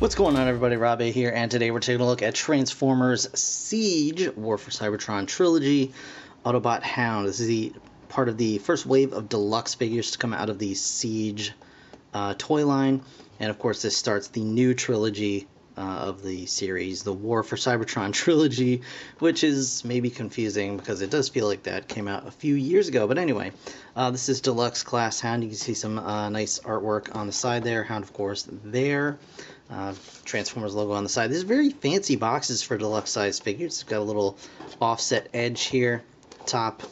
What's going on, everybody? Rob A here, and today we're taking a look at Transformers Siege War for Cybertron Trilogy Autobot Hound. This is the part of the first wave of deluxe figures to come out of the Siege toy line, and of course this starts the new trilogy of the series, the War for Cybertron Trilogy, which is maybe confusing because it does feel like that came out a few years ago. But anyway, this is Deluxe Class Hound. You can see some nice artwork on the side there. Hound, of course, there. Transformers logo on the side. These are very fancy boxes for deluxe size figures. It's got a little offset edge here, top,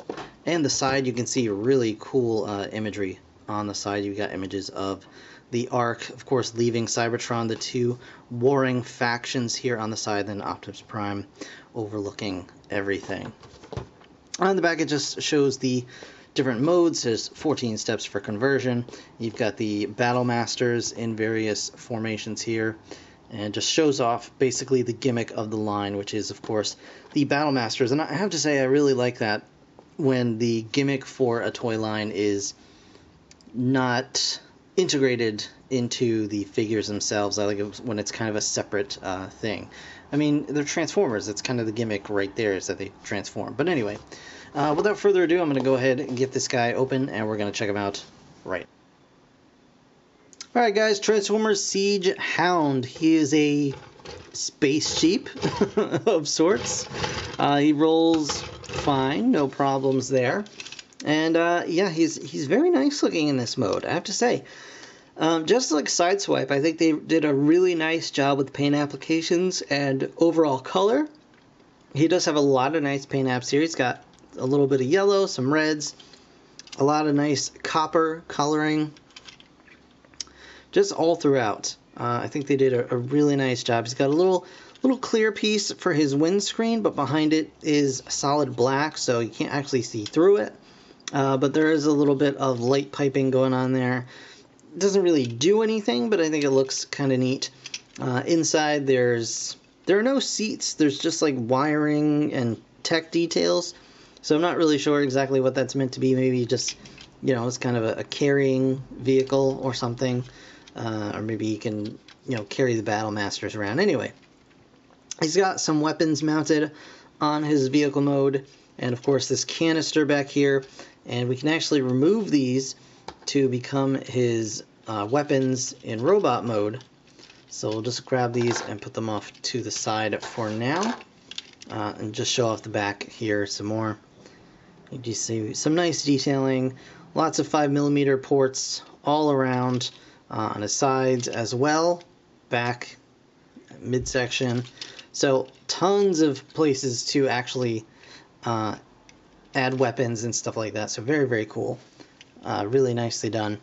and the side. You can see really cool imagery on the side. You've got images of the Ark, of course, leaving Cybertron, the two warring factions here on the side, then Optimus Prime overlooking everything. On the back, it just shows the different modes. There's 14 steps for conversion. You've got the Battle Masters in various formations here, and just shows off basically the gimmick of the line, which is, of course, the Battle Masters. And I have to say, I really like that when the gimmick for a toy line is not integrated into the figures themselves. I like it when it's kind of a separate thing. I mean, they're Transformers. It's kind of the gimmick right there, is that they transform. But anyway, without further ado, I'm going to go ahead and get this guy open, and we're going to check him out right. Alright guys, Transformers Siege Hound. He is a space jeep of sorts. He rolls fine, no problems there. And yeah, he's very nice looking in this mode, I have to say. Just like Sideswipe, I think they did a really nice job with paint applications and overall color. He does have a lot of nice paint apps here. He's got a little bit of yellow, some reds, a lot of nice copper coloring, just all throughout. I think they did a really nice job. He's got a little clear piece for his windscreen, but behind it is solid black, so you can't actually see through it. But there is a little bit of light piping going on there. It doesn't really do anything, but I think it looks kind of neat. Inside there are no seats. There's just like wiring and tech details. So I'm not really sure exactly what that's meant to be. Maybe just, you know, it's kind of a carrying vehicle or something. Or maybe you can, you know, carry the Battle Masters around. Anyway, he's got some weapons mounted on his vehicle mode. And of course this canister back here. And we can actually remove these to become his weapons in robot mode. So we'll just grab these and put them off to the side for now. And just show off the back here some more. You see some nice detailing. Lots of 5mm ports all around on his sides as well. Back, midsection. So tons of places to actually add weapons and stuff like that. So very, very cool. Really nicely done.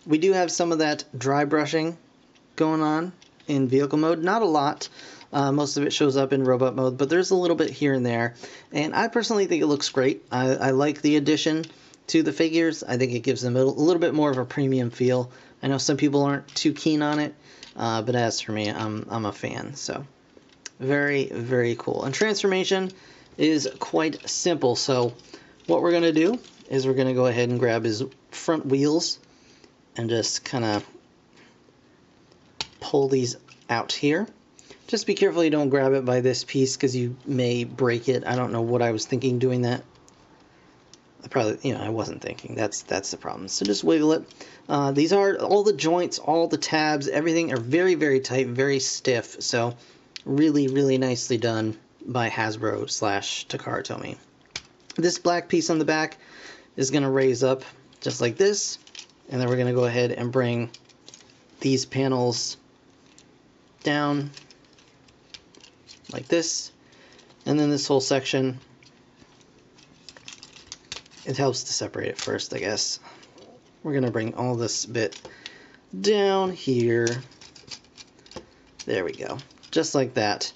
We do have some of that dry brushing going on in vehicle mode. Not a lot. Most of it shows up in robot mode, but there's a little bit here and there. And I personally think it looks great. I like the addition to the figures. I think it gives them a little bit more of a premium feel. I know some people aren't too keen on it, but as for me, I'm a fan. So very, very cool. And transformation is quite simple. So what we're going to do is we're going to go ahead and grab his front wheels and just kind of pull these out here. Just be careful you don't grab it by this piece because you may break it. I don't know what I was thinking doing that. I wasn't thinking. That's the problem. So just wiggle it. These are all the joints, all the tabs, everything are very, very tight, very stiff. So really, really nicely done by Hasbro / Takara Tomy. This black piece on the back is going to raise up just like this. And then we're going to go ahead and bring these panels down like this. And then this whole section, it helps to separate it first, I guess. We're going to bring all this bit down here. There we go. Just like that.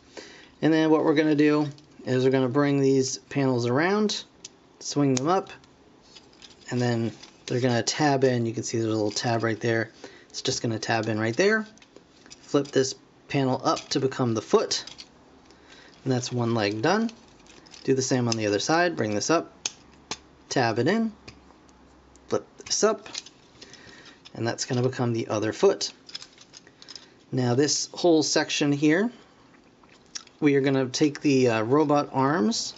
And then what we're going to do is we're going to bring these panels around, swing them up, and then they're going to tab in. You can see there's a little tab right there. It's just going to tab in right there. Flip this panel up to become the foot. And that's one leg done. Do the same on the other side. Bring this up, tab it in, flip this up, and that's going to become the other foot. Now this whole section here, we are going to take the robot arms,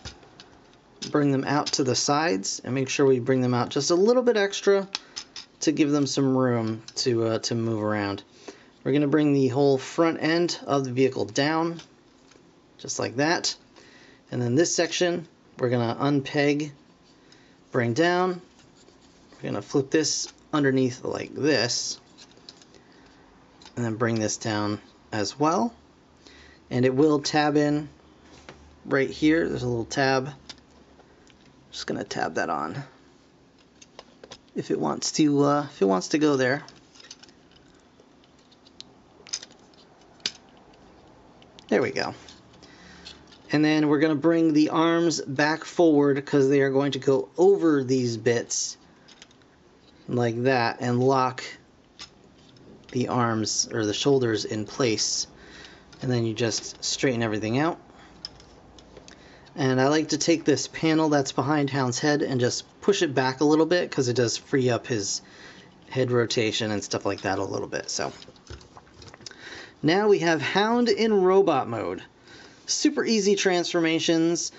bring them out to the sides, and make sure we bring them out just a little bit extra to give them some room to move around. We're going to bring the whole front end of the vehicle down, just like that. And then this section, we're going to unpeg, bring down. We're going to flip this underneath like this, and then bring this down as well. And it will tab in right here. There's a little tab. Just going to tab that on if it wants to go there. There we go. And then we're going to bring the arms back forward because they are going to go over these bits like that and lock the arms or the shoulders in place. And then you just straighten everything out. And I like to take this panel that's behind Hound's head and just push it back a little bit because it does free up his head rotation and stuff like that a little bit. So now we have Hound in robot mode. Super easy transformations,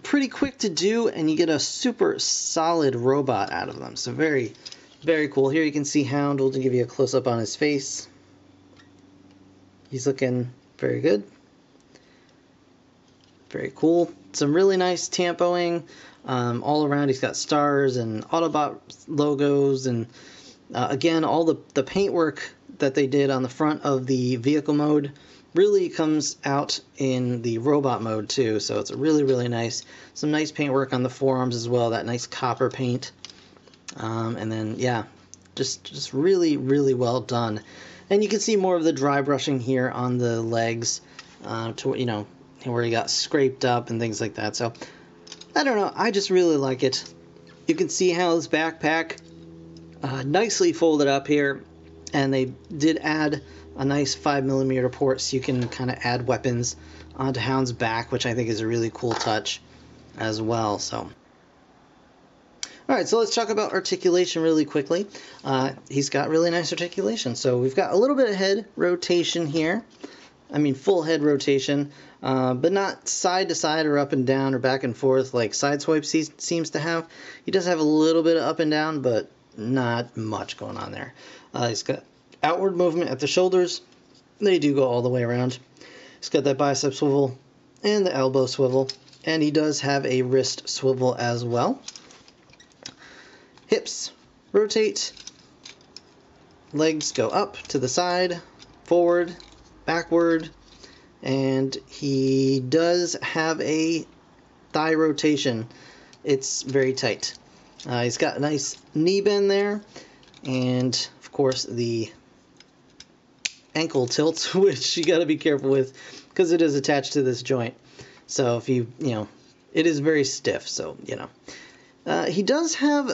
pretty quick to do, and you get a super solid robot out of them. So very, very cool. Here you can see Hound. We'll give you a close-up on his face. He's looking very good. Very cool. Some really nice tampoing all around. He's got stars and Autobot logos, and again, all the paintwork that they did on the front of the vehicle mode really comes out in the robot mode too. So it's really, really nice. Some nice paintwork on the forearms as well. That nice copper paint, and then yeah, just really, really well done. And you can see more of the dry brushing here on the legs, to where he got scraped up and things like that. So I don't know, I just really like it. You can see how his backpack nicely folded up here, and they did add a nice 5mm port so you can kind of add weapons onto Hound's back, which I think is a really cool touch as well. So alright, so let's talk about articulation really quickly. He's got really nice articulation. So we've got a little bit of head rotation here. I mean full head rotation, but not side to side or up and down or back and forth like Sideswipe seems to have. He does have a little bit of up and down, but not much going on there. He's got outward movement at the shoulders. They do go all the way around. He's got that bicep swivel and the elbow swivel, and he does have a wrist swivel as well. Hips rotate, legs go up to the side, forward, backward, and he does have a thigh rotation. It's very tight. He's got a nice knee bend there, and of course the ankle tilt, which you got to be careful with because it is attached to this joint. So if it is very stiff. So he does have,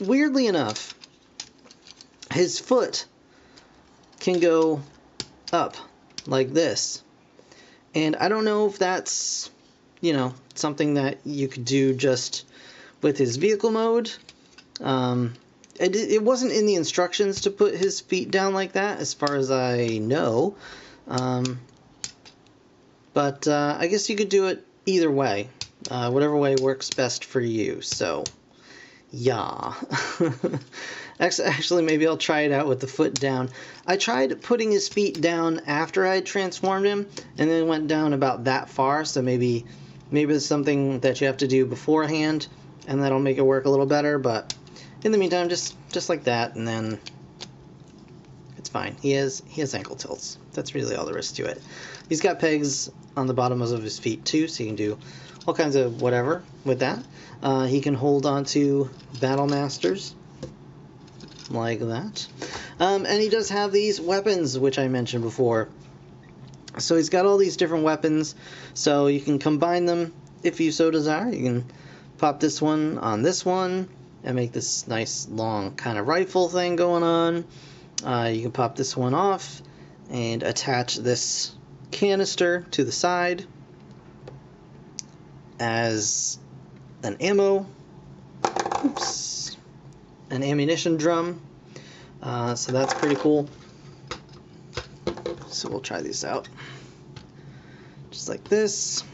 weirdly enough, his foot can go up like this, and I don't know if that's something that you could do just with his vehicle mode. It wasn't in the instructions to put his feet down like that, as far as I know. But I guess you could do it either way. Whatever way works best for you. So, yeah. Actually, maybe I'll try it out with the foot down. I tried putting his feet down after I had transformed him, and then went down about that far. So maybe it's something that you have to do beforehand, and that'll make it work a little better. But in the meantime, just like that, and then it's fine. He has ankle tilts. That's really all there is to it. He's got pegs on the bottoms of his feet too, so you can do all kinds of whatever with that. He can hold on to Battle Masters like that. And he does have these weapons, which I mentioned before. So he's got all these different weapons, so you can combine them if you so desire. You can pop this one on this one and make this nice long kind of rifle thing going on. You can pop this one off and attach this canister to the side as an ammunition drum. So that's pretty cool. So we'll try these out. Just like this.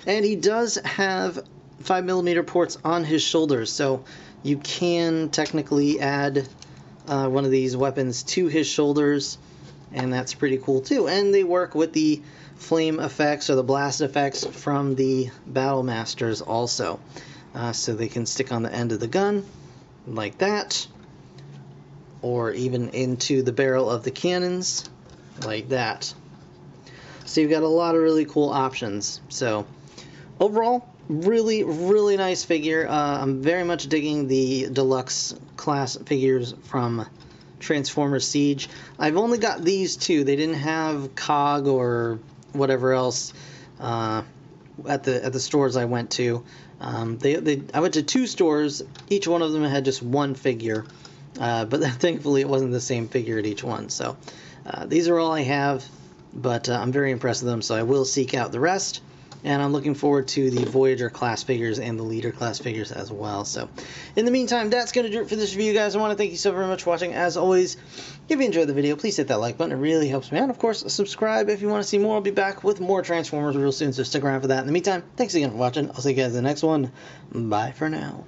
And he does have 5mm ports on his shoulders, so you can technically add one of these weapons to his shoulders, and that's pretty cool too. And they work with the flame effects or the blast effects from the Battle Masters also. So they can stick on the end of the gun like that, or even into the barrel of the cannons like that. So you've got a lot of really cool options. So overall, really nice figure. I'm very much digging the deluxe class figures from Transformers Siege. I've only got these two. They didn't have COG or whatever else at the stores I went to. I went to 2 stores. Each one of them had just one figure, but thankfully it wasn't the same figure at each one. So these are all I have, but I'm very impressed with them, so I will seek out the rest. And I'm looking forward to the Voyager class figures and the Leader class figures as well. So, in the meantime, that's going to do it for this review, guys. I want to thank you so very much for watching. As always, if you enjoyed the video, please hit that like button. It really helps me out. Of course, subscribe if you want to see more. I'll be back with more Transformers real soon, so stick around for that. In the meantime, thanks again for watching. I'll see you guys in the next one. Bye for now.